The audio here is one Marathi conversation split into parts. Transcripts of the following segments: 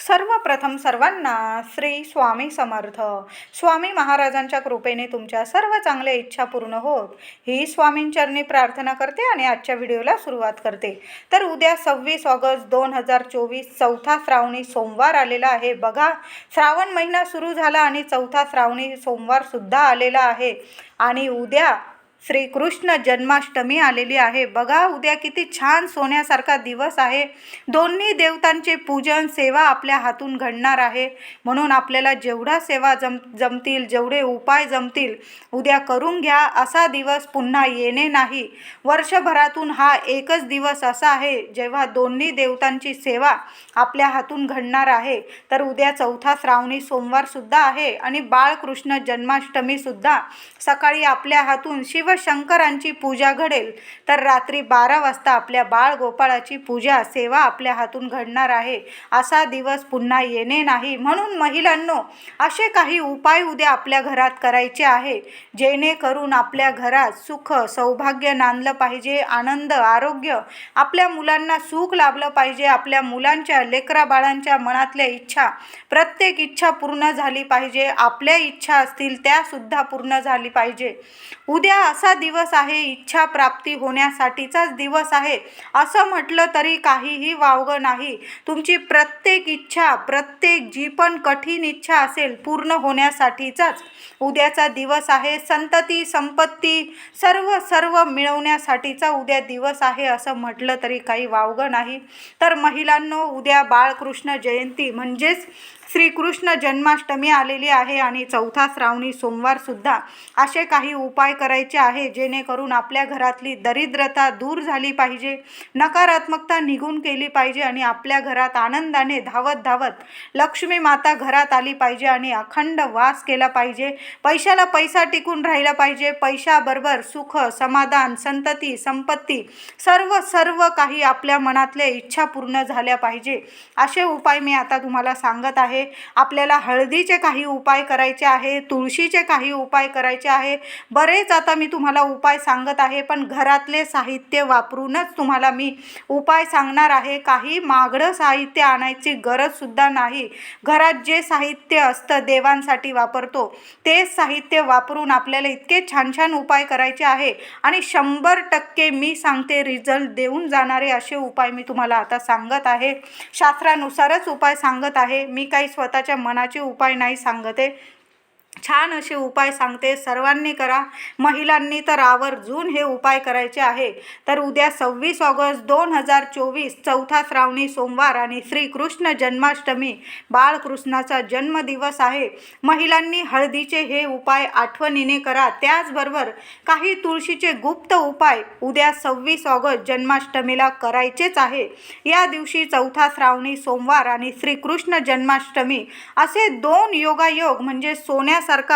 सर्वप्रथम सर्वांना श्री स्वामी समर्थ. स्वामी महाराजांच्या कृपेने तुमच्या सर्व चांगल्या इच्छा पूर्ण होत ही स्वामींचरणी प्रार्थना करते आणि आजच्या व्हिडिओला सुरुवात करते. तर उद्या 26 ऑगस्ट 2024 चौथा श्रावणी सोमवार आलेला आहे. बघा, श्रावण महिना सुरू झाला आणि चौथा श्रावणी सोमवार सुद्धा आलेला आहे आणि उद्या श्रीकृष्ण जन्माष्टमी आलेली आहे. बघा, उद्या किती छान सोन्यासारखा दिवस आहे. दोन्ही देवतांचे पूजन सेवा आपल्या हातून घडणार आहे. म्हणून आपल्याला जेवढा सेवा जमतील, जेवढे उपाय जमतील उद्या करून घ्या. असा दिवस पुन्हा येणे नाही. वर्षभरातून हा एकच दिवस असा आहे जेव्हा दोन्ही देवतांची सेवा आपल्या हातून घडणार आहे. तर उद्या चौथा श्रावणी सोमवार सुद्धा आहे आणि बाळकृष्ण जन्माष्टमी सुद्धा. सकाळी आपल्या हातून शंकरांची पूजा घडेल तर रात्री 12 वाजता आपल्या बाळ गोपाळाची पूजा सेवा आपल्या हातून घडणार आहे. असा दिवस पुन्हा येणे नाही. म्हणून महिलांनो, असे काही उपाय उद्या आपल्या घरात करायचे आहे जेणेकरून आपल्या घरात सुख सौभाग्य नांदलं पाहिजे, आनंद आरोग्य, आपल्या मुलांना सुख लाभलं पाहिजे, आपल्या मुलांच्या लेकरा बाळांच्या मनातल्या इच्छा प्रत्येक इच्छा पूर्ण झाली पाहिजे. आपल्या इच्छा असतील त्या सुद्धा पूर्ण झाली पाहिजे. उद्या असा दिवस आहे, इच्छा प्राप्ती होण्यासाठीचाच दिवस आहे असं म्हटलं तरी काहीही वावगं नाही. तुमची प्रत्येक इच्छा, प्रत्येक जी पण कठीण इच्छा असेल पूर्ण होण्यासाठीचाच उद्याचा दिवस आहे. संतती संपत्ती सर्व मिळवण्यासाठीचा उद्या दिवस आहे असं म्हटलं तरी काही वावगं नाही. तर महिलांनो, उद्या बाळकृष्ण जयंती म्हणजेच श्रीकृष्ण जन्माष्टमी आलेली आहे आणि चौथा श्रावणी सोमवार सुद्धा. असे काही उपाय करायचे आहे जेणेकरून आपल्या घरातली दरिद्रता दूर झाली पाहिजे, नकारात्मकता निघून केली पाहिजे आणि आपल्या घरात आनंदाने धावत लक्ष्मी माता घरात आली पाहिजे आणि अखंड वास केला पाहिजे. पैशाला पैसा टिकून राहिला पाहिजे. पैशाबरोबर सुख समाधान संतती संपत्ती सर्व काही आपल्या मनातल्या इच्छा पूर्ण झाल्या पाहिजे. असे उपाय मी आता तुम्हाला सांगत आहे. आपल्याला हळदीचे काही उपाय करायचे आहे, तुळशीचे काही उपाय करायचे आहे. बरेच आता मी तुम्हाला उपाय सांगत आहे, पण घरातले साहित्य वापरूनच तुम्हाला मी उपाय सांगणार आहे. काही महागडं साहित्य आणायची गरज सुद्धा नाही. घरात जे साहित्य असतं देवांसाठी वापरतो तेच साहित्य वापरून आपल्याला इतके छान उपाय करायचे आहे आणि 100% मी सांगते रिझल्ट देऊन जाणारे असे उपाय मी तुम्हाला आता सांगत आहे. शास्त्रानुसारच उपाय सांगत आहे. मी काही स्वतःच्या मनाचे उपाय नाही सांगते, छान असे उपाय सांगते. सर्वांनी करा. महिलांनी तर आवर्जून हे उपाय करायचे आहे. तर उद्या 26 ऑगस्ट 2024 चौथा श्रावणी सोमवार आणि श्रीकृष्ण जन्माष्टमी बाळकृष्णाचा जन्मदिवस आहे. महिलांनी हळदीचे हे उपाय आठवणीने करा. त्याचबरोबर काही तुळशीचे गुप्त उपाय उद्या 26 ऑगस्ट जन्माष्टमीला करायचेच आहे. या दिवशी चौथा श्रावणी सोमवार आणि श्रीकृष्ण जन्माष्टमी असे दोन योगायोग म्हणजे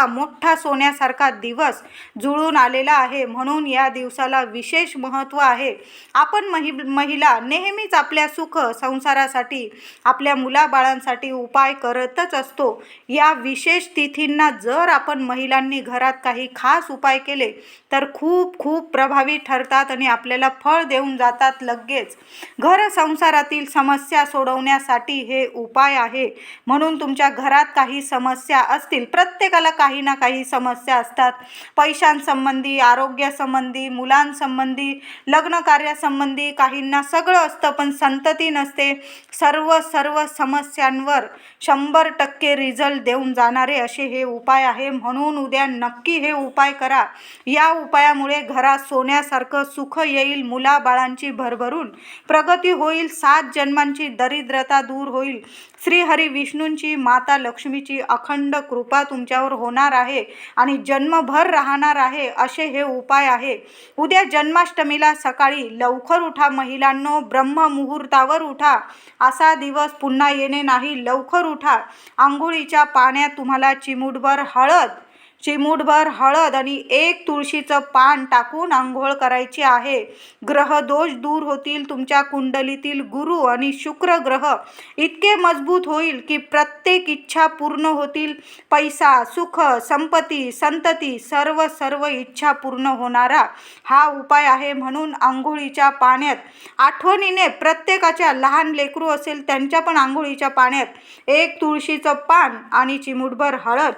मोठा सोन्यासारखा दिवस जुळून आलेला आहे. म्हणून या दिवसाला विशेष महत्त्व आहे. आपण महिला नेहमीच आपल्या सुख संसारासाठी, आपल्या मुलाबाळांसाठी उपाय करतच असतो. या विशेष तिथींना जर आपण महिलांनी घरात काही खास उपाय केले तर खूप प्रभावी ठरतात आणि आपल्याला फळ देऊन जातात लगेच. घर संसारातील समस्या सोडवण्यासाठी हे उपाय आहे. म्हणून तुमच्या घरात काही समस्या असतील, प्रत्येकाला काही ना काही समस्या असतात. पैशांसंबंधी, आरोग्यासंबंधी, मुलांसंबंधी, लग्न कार्यासंबंधी काहींना सगळं असतं पण संतती नसते. सर्व समस्यांवर 100% रिझल्ट देऊन जाणारे असे हे उपाय आहे. म्हणून उद्या नक्की हे उपाय करा. या उपायामुळे घरात सोन्यासारखं सुख येईल, मुलाबाळांची भरभरून प्रगती होईल, 7 जन्मांची दरिद्रता दूर होईल. श्रीहरी विष्णूंची, माता लक्ष्मीची अखंड कृपा तुमच्यावर होणार आहे आणि जन्मभर राहणार आहे. असे हे उपाय आहे. उद्या जन्माष्टमीला सकाळी लवकर उठा महिलांनो, ब्रह्ममुहूर्तावर उठा. असा दिवस पुन्हा येणे नाही. लवकर उठा. आंघोळीच्या पाण्यात तुम्हाला चिमूटभर हळद, चिमूटभर हळद आणि 1 तुळशीचं पान टाकून आंघोळ करायची आहे. ग्रहदोष दूर होतील. तुमच्या कुंडलीतील गुरु आणि शुक्र ग्रह इतके मजबूत होईल की प्रत्येक इच्छा पूर्ण होतील. पैसा, सुख, संपत्ती, संतती सर्व इच्छा पूर्ण होणारा हा उपाय आहे. म्हणून आंघोळीच्या पाण्यात आठवणीने प्रत्येकाच्या, लहान लेकरू असेल त्यांच्या पण आंघोळीच्या पाण्यात 1 तुळशीचं पान आणि चिमूटभर हळद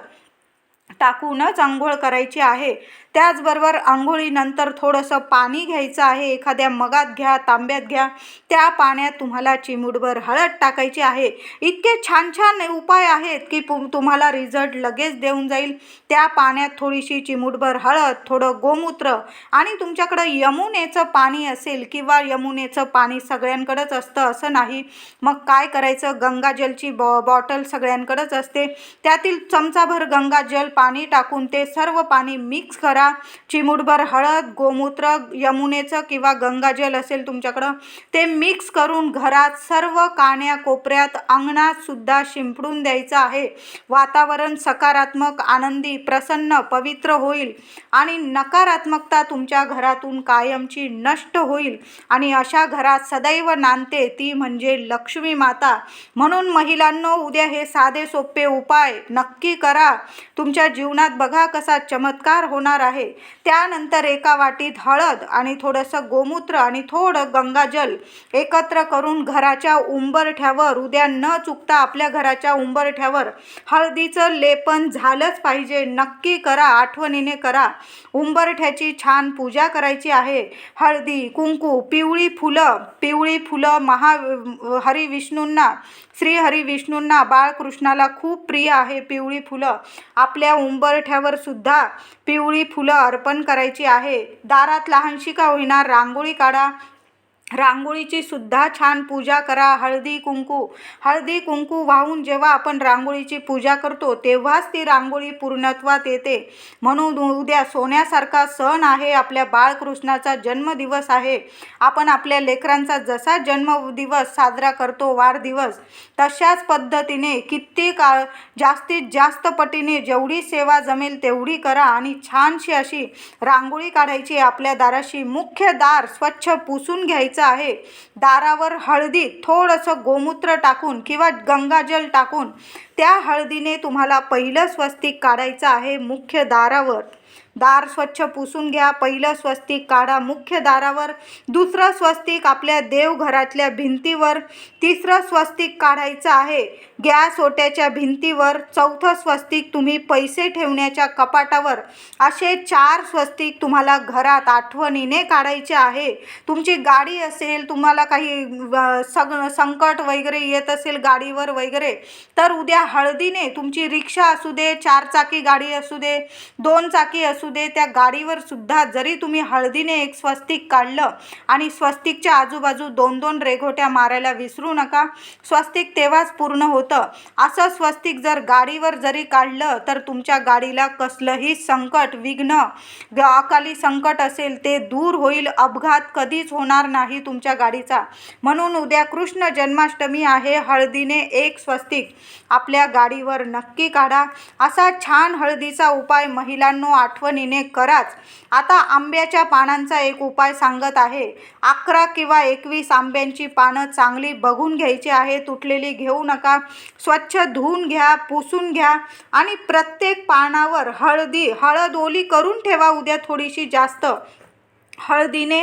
टाकूनच आंघोळ करायची आहे. त्याचबरोबर आंघोळीनंतर थोडंसं पाणी घ्यायचं आहे. एखाद्या मगात घ्या, तांब्यात घ्या. त्या पाण्यात तुम्हाला चिमूटभर हळद टाकायची आहे. इतके छान छान उपाय आहेत की तुम्हाला रिझल्ट लगेच देऊन जाईल. त्या पाण्यात थोडीशी चिमूटभर हळद, थोडं गोमूत्र आणि तुमच्याकडं यमुनेचं पाणी असेल किंवा यमुनेचं पाणी सगळ्यांकडेच असतं असं नाही, मग काय करायचं, गंगाजलची बॉटल सगळ्यांकडेच असते. त्यातील चमचाभर गंगाजल पाणी टाकून ते सर्व पाणी मिक्स करा. चिमूटभर हळद, गोमूत्र, यमुनेचं किंवा गंगाजल असेल तुमच्याकडं ते मिक्स करून घरात सर्व कान्या कोपऱ्यात, अंगणात सुद्धा शिंपडून द्यायचं आहे. वातावरण सकारात्मक, आनंदी, प्रसन्न, पवित्र होईल आणि नकारात्मकता तुमच्या घरातून कायमची नष्ट होईल आणि अशा घरात सदैव नांदते ती म्हणजे लक्ष्मी माता. म्हणून महिलांनो, उद्या हे साधे सोपे उपाय नक्की करा. तुमच्या जीवनात बघा कसा चमत्कार होणार आहे. त्यानंतर एका वाटीत हळद आणि थोडंसं गोमूत्र आणि थोडं गंगाजल एकत्र करून घराच्या उंबरठ्यावर, उद्या न चुकता आपल्या घराच्या उंबरठ्यावर हळदीचं लेपन झालंच पाहिजे. नक्की करा, आठवणीने करा. उंबरठ्याची छान पूजा करायची आहे. हळदी, कुंकू, पिवळी फुलं हरिविष्णूंना, श्री हरिविष्णूंना, बाळकृष्णाला खूप प्रिय आहे पिवळी फुलं. आपल्या उंबरठ्यावर सुद्धा पिवळी फुलं अर्पण करायची आहे. दारात लहानशी का होईना रांगोळी काढा. रांगोळीची सुद्धा छान पूजा करा. हळदी कुंकू वाहून जेव्हा आपण रांगोळीची पूजा करतो तेव्हाच ती रांगोळी पूर्णत्वात येते. म्हणून उद्या सोन्यासारखा सण आहे. आपल्या बाळकृष्णाचा जन्मदिवस आहे. आपण आपल्या लेकरांचा जसा जन्मदिवस साजरा करतो, वाढदिवस, तशाच पद्धतीने किती काळ जास्तीत जास्त पटीने जेवढी सेवा जमेल तेवढी करा आणि छानशी अशी रांगोळी काढायची. आपल्या दाराशी मुख्य दार स्वच्छ पुसून घ्यायचं आहे. दारावर हळदीत थोडंसं गोमूत्र टाकून किंवा गंगाजल टाकून त्या हळदीने तुम्हाला पहिलं स्वस्तिक काढायचं आहे मुख्य दारावर. दार स्वच्छ पुसून घ्या. पहिलं स्वस्तिक काढा मुख्य दारावर. दुसरं स्वस्तिक आपल्या देवघरातल्या भिंतीवर. तिसरं स्वस्तिक काढायचं आहे गॅस ओट्याच्या भिंतीवर. चौथं स्वस्तिक तुम्ही पैसे ठेवण्याच्या कपाटावर. असे 4 स्वस्तिक तुम्हाला घरात आठवणीने काढायचे आहे. तुमची गाडी असेल, तुम्हाला काही संकट वगैरे येत असेल गाडीवर वगैरे, तर उद्या हळदीने, तुमची रिक्षा असू दे, 4 चाकी गाडी असू दे, 2 चाकी असू दे, त्या गाडीवर सुद्धा जरी तुम्ही हळदीने एक स्वस्तिक काढलं आणि स्वस्तिकच्या आजूबाजू 2-2 रेघोट्या मारायला विसरू नका. स्वस्तिक तेव्हाच पूर्ण होतं. असं स्वस्तिक जर गाडीवर जरी काढलं तर तुमच्या गाडीला कसलंही संकट, विघ्न, अकाली संकट असेल ते दूर होईल. अपघात कधीच होणार नाही तुमच्या गाडीचा. म्हणून उद्या कृष्ण जन्माष्टमी आहे. हळदीने एक स्वस्तिक आपल्या गाडीवर नक्की काढा. असा छान हळदीचा उपाय महिलांनो आठवणीने कराच. आता आंब्याच्या पानांचा एक उपाय सांगत आहे. 11 किंवा 21 आंब्यांची पानं चांगली बघून घ्यायची आहे. तुटलेली घेऊ नका. स्वच्छ धुवून घ्या, पुसून घ्या आणि प्रत्येक पानावर हळद ओली करून ठेवा. उद्या थोडीशी जास्त हळदीने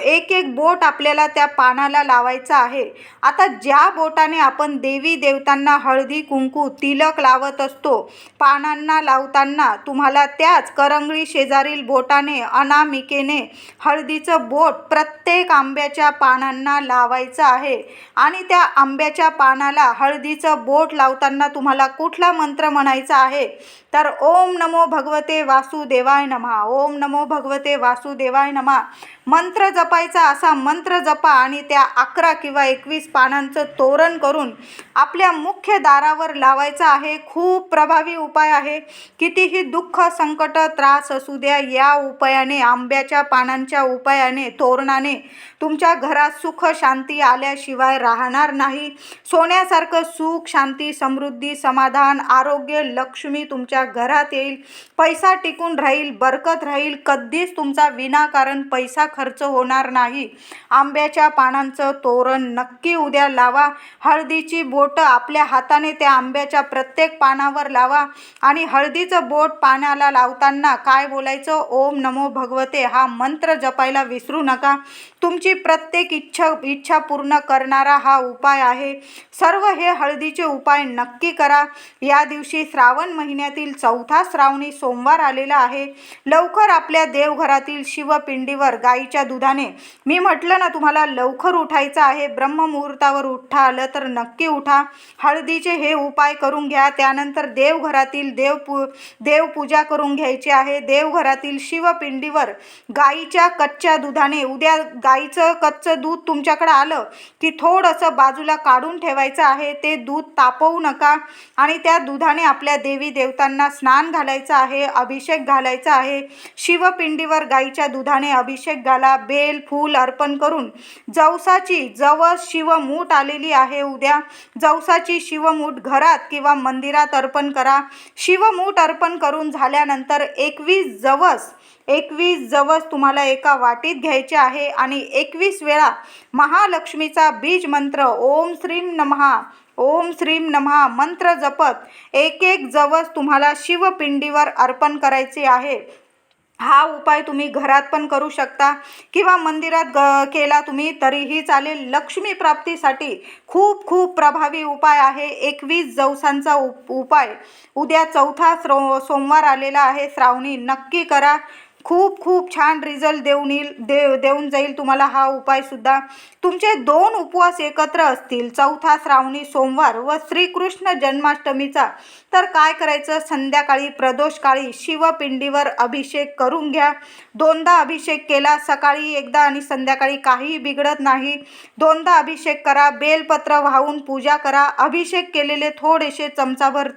एक बोट आपल्याला त्या पानाला लावायचं आहे. आता ज्या बोटाने आपण देवी देवतांना हळदी कुंकू तिलक लावत असतो, पानांना लावताना तुम्हाला त्याच करंगळी शेजारील बोटाने, अनामिकेने हळदीचं बोट प्रत्येक आंब्याच्या पानांना लावायचं आहे. आणि त्या आंब्याच्या पानाला हळदीचं बोट लावताना तुम्हाला कुठला मंत्र म्हणायचा आहे तर ओम नमो भगवते वासुदेवाय नमः. ओम नमो भगवते वासुदेवाय नमः मंत्र जपायचा असा मंत्र जपा आणि त्या 11 किंवा 21 पानांचं तोरण करून आपल्या मुख्य दारावर लावायचं आहे. खूप प्रभावी उपाय आहे. कितीही दुःख, संकट, त्रास असू द्या, या उपायाने, आंब्याच्या पानांच्या उपायाने, तोरणाने तुमच्या घरात सुख शांती आल्याशिवाय राहणार नाही. सोन्यासारखं सुख, शांती, समृद्धी, समाधान, आरोग्य, लक्ष्मी तुमच्या घरात येईल. पैसा टिकून राहील, बरकत राहील. कधीच तुमचा विनाकारण पैसा खर्च होणार नाही. आंब्याच्या पानांचं तोरण नक्की उद्या लावा. हळदीची बोटं आपल्या हाताने त्या आंब्याच्या प्रत्येक पानावर लावा आणि हळदीचं बोट पानाला लावताना काय बोलायचं? ओम नमो भगवते हा मंत्र जपायला विसरू नका. तुमची प्रत्येक इच्छा पूर्ण करणारा हा उपाय आहे. सर्व हे हळदीचे उपाय नक्की करा. या दिवशी श्रावण महिन्यातील 4था श्रावणी सोमवार आलेला आहे. लवकर आपल्या देवघरातील शिवपिंडीवर गाईच्या दुधाने, मी म्हटलं ना तुम्हाला लवकर उठायचं आहे, ब्रह्ममुहूर्तावर उठता आलं तर नक्की उठा. हळदीचे हे उपाय करून घ्या. त्यानंतर देवघरातील देवपूजा करून घ्यायची आहे. देवघरातील शिवपिंडीवर गाईच्या कच्च्या दुधाने, उद्या गाईचं कच्चं दूध तुमच्याकडे आलं की थोडंसं बाजूला काढून ठेवायचं आहे. ते दूध तापवू नका आणि त्या दुधाने आपल्या देवी देवतांना स्नान घालायचं आहे, अभिषेक घालायचा आहे. शिवपिंडीवर गाईच्या दुधाने अभिषेक घाला. बेल फूल अर्पण करून जवस शिवमूठ आलेली आहे. उद्या जवसाची शिवमूठ घरात किंवा मंदिरात अर्पण करा. शिवमूठ अर्पण करून झाल्यानंतर 21 जवस तुम्हाला एका वाटीत घ्यायचे आहे आणि 21 वेळा महालक्ष्मीचा बीज मंत्र ओम श्रीम नमः मंत्र जपत एक जवस तुम्हाला शिवपिंडीवर अर्पण करायचे आहे. हा उपाय तुम्ही घरात पण करू शकता किंवा मंदिरात केला तुम्ही तरीही चालेल. लक्ष्मी प्राप्तीसाठी खूप प्रभावी उपाय आहे. 21 जवसांचा उपाय उद्या 4था सोमवार आलेला आहे श्रावणी. नक्की करा. खूप छान रिझल्ट देऊन जाईल तुम्हाला हा उपायसुद्धा. तुमचे 2 उपवास एकत्र असतील, 4था श्रावणी सोमवार व श्रीकृष्ण जन्माष्टमीचा, तर काय करायचं? संध्याकाळी प्रदोषकाळी शिवपिंडीवर अभिषेक करून घ्या. 2दा अभिषेक केला, सकाळी एकदा आणि संध्याकाळी, काहीही बिघडत नाही. 2दा अभिषेक करा. बेलपत्र वाहून पूजा करा. अभिषेक केलेले थोडेसे चमचाभर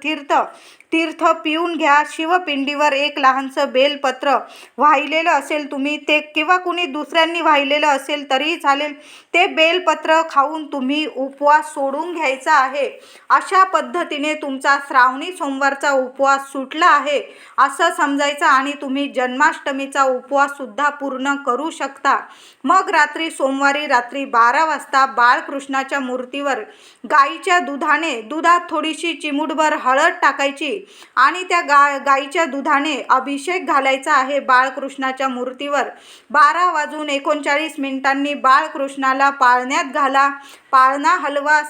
तीर्थ पिऊन घ्या. शिवपिंडीवर एक लहानसं बेलपत्र वाहिलेलं असेल तुम्ही ते किंवा कुणी दुसऱ्यांनी वाहिलेलं असेल तरीही चालेल, ते बेलपत्र खाऊन तुम्ही उपवास सोडून घ्यायचा आहे. अशा पद्धतीने तुमचा श्रावणी सोमवारचा उपवास सुटला आहे असं समजायचं आणि तुम्ही जन्माष्टमीचा उपवाससुद्धा पूर्ण करू शकता. मग सोमवारी रात्री 12 वाजता बाळकृष्णाच्या मूर्तीवर गाईच्या दुधात थोडीशी चिमूटभर हळद टाकायची आणि त्या गाईच्या दुधाने अभिषेक घालायचा आहे बाळकृष्णाच्या मूर्तीवर. 12:39 बाळकृष्णाला पाळण्यात घाला. पाळणा हलवा.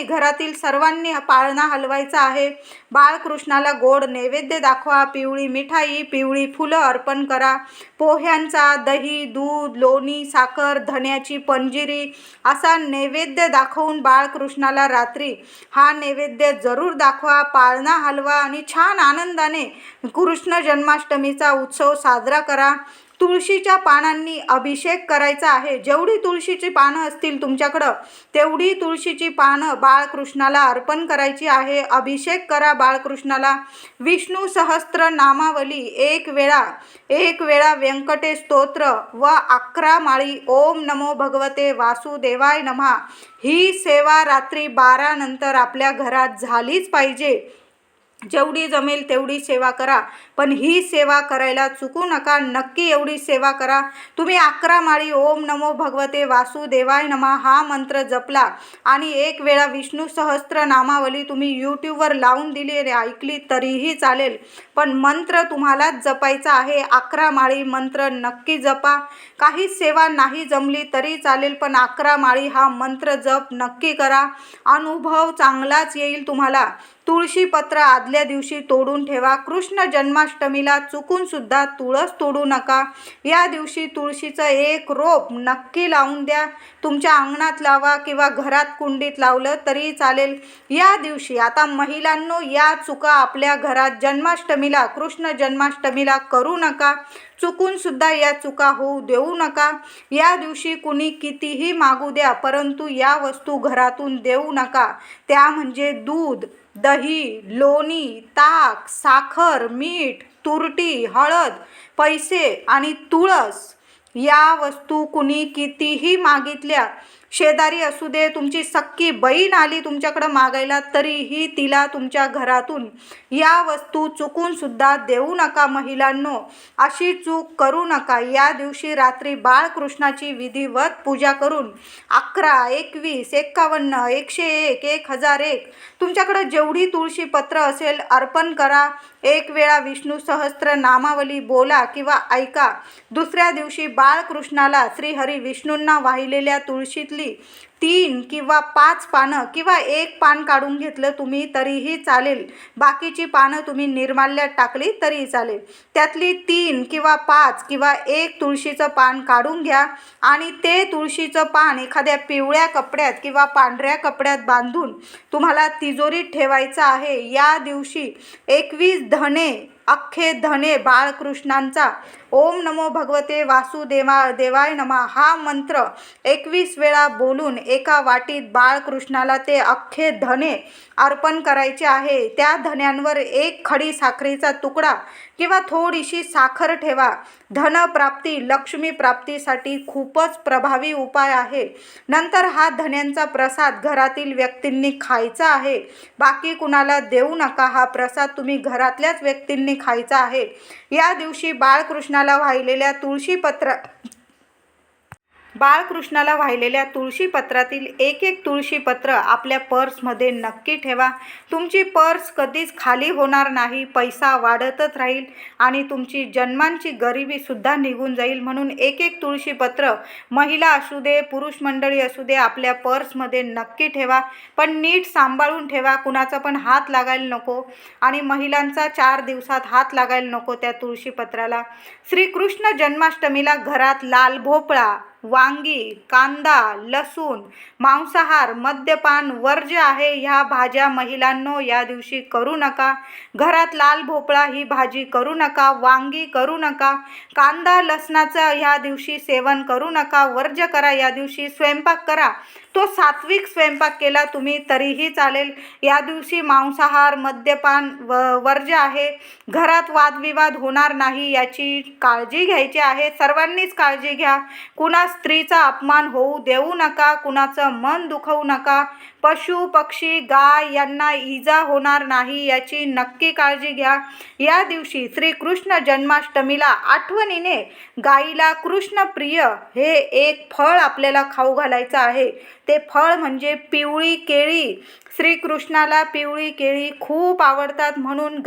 घरातील सर्वांनी पाळणा हलवायचा आहे. बाळकृष्णाला गोड नैवेद्य दाखवा. पिवळी मिठाई, पिवळी फुलं अर्पण करा. पोह्यांचा, दही, दूध, लोणी, साखर, धण्याची पंजिरी असा नैवेद्य दाखवून बाळकृष्णाला रात्री हा नैवेद्य जरूर दाखवा. पाळणा हलवा आणि छान आनंदाने कृष्ण जन्माष्टमीचा उत्सव साजरा करा. तुळशीच्या पानांनी अभिषेक करायचा आहे. जेवढी तुळशीची पानं असतील तुमच्याकडं तेवढी तुळशीची पानं बाळकृष्णाला अर्पण करायची आहे. अभिषेक करा बाळकृष्णाला. विष्णू सहस्त्र नामावली एक वेळा व्यंकटेश स्तोत्र व 11 माळी ओम नमो भगवते वासुदेवाय नमः ही सेवा रात्री 12 नंतर आपल्या घरात झालीच पाहिजे. जेवढी जमेल तेवढी सेवा करा, पण ही सेवा करायला चुकू नका. नक्की एवढी सेवा करा. तुम्ही 11 माळी ओम नमो भगवते वासुदेवाय नमः हा मंत्र जपला आणि 1 वेळा विष्णू सहस्त्र नामावली तुम्ही यूट्यूबवर लावून दिली आणि ऐकली तरीही चालेल, पण मंत्र तुम्हालाच जपायचा आहे. 11 माळी मंत्र नक्की जपा. काही सेवा नाही जमली तरी चालेल, पण 11 माळी हा मंत्र जप नक्की करा. अनुभव चांगलाच येईल तुम्हाला. तुळशीपत्र आदल्या दिवशी तोडून ठेवा. कृष्ण जन्माष्टमीला चुकून सुद्धा तुळस तोडू नका. या दिवशी तुळशीचं एक रोप नक्की लावून द्या. तुमच्या अंगणात लावा किंवा घरात कुंडीत लावलं तरी चालेल. या दिवशी आता महिलांनो, या चुका आपल्या घरात जन्माष्टमीला, कृष्ण जन्माष्टमीला करू नका. चुकून सुद्धा या चुका होऊ देऊ नका. या दिवशी कुणी कितीही मागू द्या, परंतु या वस्तू घरातून देऊ नका. त्या म्हणजे दूध, दही, लोणी, ताक, साखर, मीठ, तुरटी, हळद, पैसे आणि तुळस. या वस्तू कुणी कितीही मागितल्या, शेजारी असू दे, तुमची सख्खी बहीण आली तुमच्याकडं मागायला, तरीही तिला तुमच्या घरातून या वस्तू चुकून सुद्धा देऊ नका. महिलांनो, अशी चूक करू नका. या दिवशी रात्री बाळकृष्णाची विधिवत पूजा करून 11, 21, 51, 101, 1001 तुमच्याकडं जेवढी तुळशी पत्र असेल अर्पण करा. एक वेळा विष्णू सहस्त्र नामावली बोला किंवा ऐका. दुसऱ्या दिवशी बाळकृष्णाला श्रीहरी विष्णूंना वाहिलेल्या तुळशीतली 3 किंवा 5 पानं किंवा 1 पान काढून घेतलं तुम्ही तरीही चालेल. बाकीची पानं तुम्ही निर्माल्यात टाकली तरी चालेल. त्यातली 3 किंवा 5 किंवा 1 तुळशीचं पान काढून घ्या आणि ते तुळशीचं पान एखाद्या पिवळ्या कपड्यात किंवा पांढऱ्या कपड्यात बांधून तुम्हाला तिजोरीत ठेवायचं आहे. या दिवशी 21 धने, अख्खे धने बाळकृष्णांचा ओम नमो भगवते वासुदेवाय नमः हा मंत्र 21 वेळा बोलून एका वाटीत बाळकृष्णाला ते अख्खे धने अर्पण करायचे आहे. त्या धन्यांवर 1 खडी साखरेचा तुकडा किंवा थोडीशी साखर ठेवा. धनप्राप्ती, लक्ष्मी प्राप्तीसाठी खूपच प्रभावी उपाय आहे. नंतर हा धन्यांचा प्रसाद घरातील व्यक्तींनी खायचा आहे. बाकी कुणाला देऊ नका. हा प्रसाद तुम्ही घरातल्याच व्यक्तींनी खायचा आहे. या दिवशी बाळकृष्णाला वाहिलेल्या तुळशीपत्रातील एक तुळशीपत्र आपल्या पर्समध्ये नक्की ठेवा. तुमची पर्स कधीच खाली होणार नाही. पैसा वाढतच राहील आणि तुमची जन्मांची गरिबी सुद्धा निघून जाईल. म्हणून एक तुळशीपत्र महिला असू दे, पुरुष मंडळी असू दे, आपल्या पर्समध्ये नक्की ठेवा. पण नीट सांभाळून ठेवा. कुणाचा पण हात लागायला नको आणि महिलांचा 4 दिवसात हात लागायला नको त्या तुळशीपत्राला. श्रीकृष्ण जन्माष्टमीला घरात लाल भोपळा, वांगी, कांदा, लसूण, मांसाहार, मद्यपान वर्ज्य आहे. ह्या भाज्या महिलांनो या दिवशी करू नका. घरात लाल भोपळा ही भाजी करू नका. वांगी करू नका. कांदा लसणाचं ह्या दिवशी सेवन करू नका. वर्ज्य करा. या दिवशी स्वयंपाक करा, तो सात्विक स्वयंपाक केला तुम्ही तरीही चालेल. या दिवशी मांसाहार, मद्यपान वर्ज्य आहे. घरात वादविवाद होणार नाही याची काळजी घ्यायची आहे. सर्वांनीच काळजी घ्या. कुणा स्त्रीचा अपमान होऊ देऊ नका. कुणाचं मन दुखवू नका. पशु, पक्षी, गाय यांना इजा होणार नाही याची नक्की काळजी घ्या. या दिवशी श्रीकृष्ण जन्माष्टमीला आठवणीने गाईला कृष्णप्रिय हे एक फळ आपल्याला खाऊ घालायचं आहे. ते फळ म्हणजे पिवळी केळी. श्रीकृष्णाला पिवळी केळी खूप आवडतात म्हणून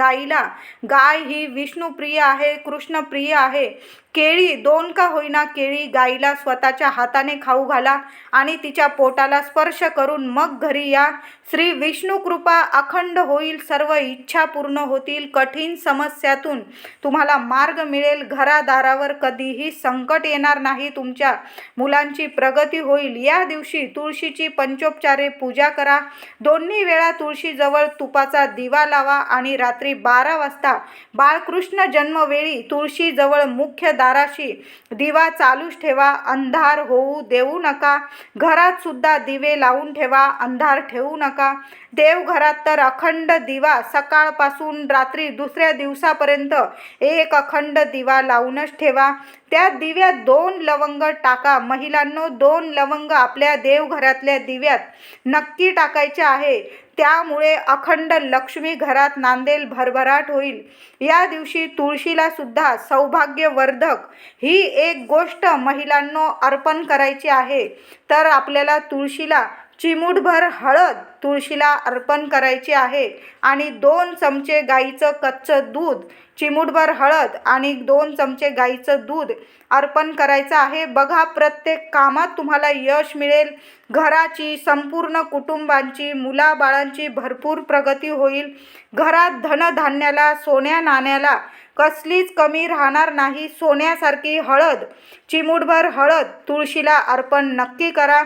गाय ही विष्णुप्रिय आहे, कृष्णप्रिय आहे. केळी 2 का होईना केळी गाईला स्वतःच्या हाताने खाऊ घाला आणि तिच्या पोटाला स्पर्श करून मग घरी या. श्री विष्णू कृपा अखंड होईल. सर्व इच्छा पूर्ण होतील. कठीण समस्यातून तुम्हाला मार्ग मिळेल. घरादारावर कधीही संकट येणार नाही. तुमच्या मुलांची प्रगती होईल. या दिवशी तुळशीची पंचोपचारे पूजा करा. दोन्ही वेळा तुळशीजवळ तुपाचा दिवा लावा आणि रात्री 12 वाजता बाळकृष्ण जन्मवेळी तुळशीजवळ मुख्य दाराशी दिवा चालूच ठेवा. अंधार होऊ देऊ नका. घरात सुद्धा दिवे लावून ठेवा. अंधार ठेवू नका. देवघरात तर अखंड दिवा सकाळपासून रात्री दुसऱ्या दिवसापर्यंत एक अखंड दिवा लावूनच ठेवा. त्या दिव्यात 2 लवंग टाका. महिलांनो 2 लवंग आपल्या देवघरातल्या दिव्यात नक्की टाकायचे आहे. त्यामुळे अखंड लक्ष्मी घरात नांदेल, भरभराट होईल. या दिवशी तुळशीला सुद्धा सौभाग्यवर्धक ही एक गोष्ट महिलांनो अर्पण करायची आहे. तर आपल्याला तुळशीला चिमूटभर हळद तुळशीला अर्पण करायची आहे आणि 2 चमचे गाईचं कच्चं दूध, चिमूटभर हळद आणि 2 चमचे गाईचं दूध अर्पण करायचं आहे. बघा, प्रत्येक कामात तुम्हाला यश मिळेल. घराची, संपूर्ण कुटुंबांची, मुलाबाळांची भरपूर प्रगती होईल. घरात धनधान्याला, सोन्या नाण्याला कसलीच कमी राहणार नाही. सोन्यासारखी हळद, चिमूटभर हळद तुळशीला अर्पण नक्की करा.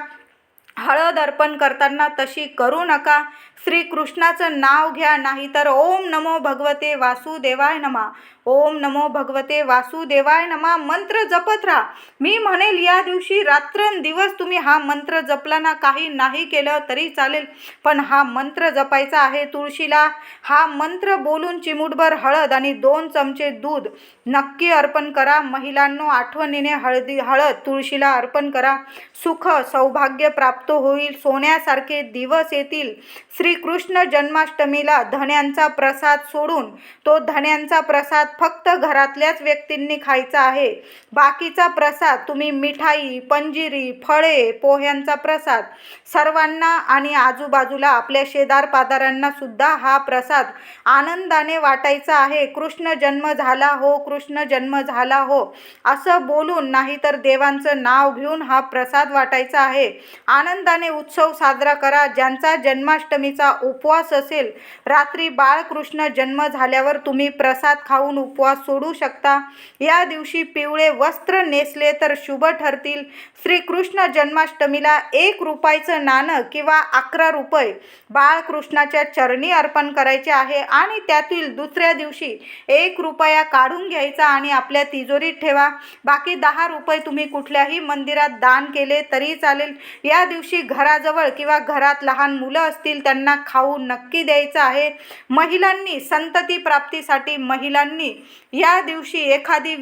हळद अर्पण करताना तशी करू नका. श्रीकृष्णाचं नाव घ्या, नाहीतर ओम नमो भगवते वासुदेवाय नमा, ओम नमो भगवते वासुदेवाय नमा मंत्र जपत राहा. मी म्हणेल या दिवशी रात्रंदिवस तुम्ही हा मंत्र जपला ना, काही नाही केलं तरी चालेल, पण हा मंत्र जपायचा आहे. तुळशीला हा मंत्र बोलून चिमूटभर हळद आणि 2 चमचे दूध नक्की अर्पण करा. महिलांनो, आठवणीने हळद तुळशीला अर्पण करा. सुख सौभाग्य प्राप्त होईल, सोन्यासारखे दिवस येतील. श्रीकृष्ण जन्माष्टमीला धण्यांचा प्रसाद सोडून तो धण्यांचा प्रसाद फक्त घरातल्याच व्यक्तींनी खायचा आहे. बाकीचा प्रसाद तुम्ही मिठाई, पंजिरी, फळे, पोह्यांचा प्रसाद सर्वांना आणि आजूबाजूला आपल्या शेजार पाजारांना सुद्धा हा प्रसाद आनंदाने वाटायचा आहे. कृष्ण जन्म झाला हो, कृष्ण जन्म झाला हो असं बोलून, नाहीतर देवांचं नाव घेऊन हा प्रसाद वाटायचा आहे. आनंदाने उत्सव साजरा करा. ज्यांचा जन्माष्टमीचा उपवास असेल, रात्री बाळकृष्ण जन्म झाल्यावर तुम्ही प्रसाद खाऊन उपवास सोडू शकता. या दिवशी पिवळे वस्त्र नेसले तर शुभ ठरतील. श्रीकृष्ण जन्माष्टमीला 1 रुपयाचं नाणं किंवा 11 रुपये बाळकृष्णाच्या चरणी अर्पण करायचे आहे आणि त्यातील दुसऱ्या दिवशी 1 रुपया काढून घ्यायचा आणि आपल्या तिजोरीत ठेवा. बाकी 10 रुपये तुम्ही कुठल्याही मंदिरात दान केले तरी चालेल. या दिवशी घराजवळ किंवा घरात लहान मुलं असतील त्यांना खाऊ नक्की द्यायचं आहे. महिलांनी संतती प्राप्तीसाठी महिलांनी या दिवशी एखादी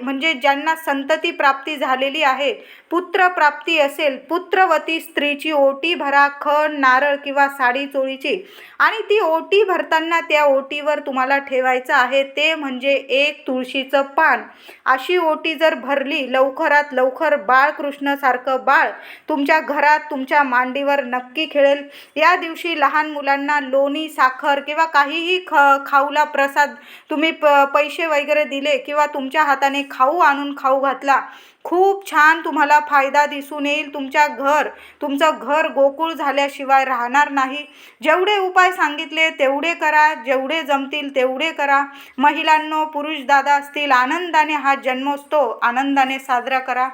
म्हणजे ज्यांना संतती प्राप्ती झालेली आहे, पुत्र प्राप्ती असेल, पुत्रवती स्त्रीची ओटी भरा, खण, नारळ किंवा साडी चोळीची, आणि ती ओटी भरताना त्या ओटीवर तुम्हाला ठेवायचं आहे ते म्हणजे 1 तुळशीचं पान. अशी ओटी जर भरली, लवकरात लवकर बाळकृष्णासारखं बाळ तुमच्या घरात तुमच्या मांडीवर नक्की खेळेल. या दिवशी लहान मुलांना लोणी, साखर किंवा काहीही खाऊला प्रसाद तुम्ही पैसे वगैरे दिले किंवा तुमच्या हाताने खाऊ आणून खाऊ घातला, खूप छान तुम्हाला फायदा दिसून येईल. तुमचं घर गोकुळ झाल्याशिवाय राहणार नाही. जेवढे उपाय सांगितले तेवढे करा, जेवढे जमतील तेवढे करा. महिलांनो, पुरुष दादा असतील, आनंदाने हा जन्मोत्सव आनंदाने साजरा करा.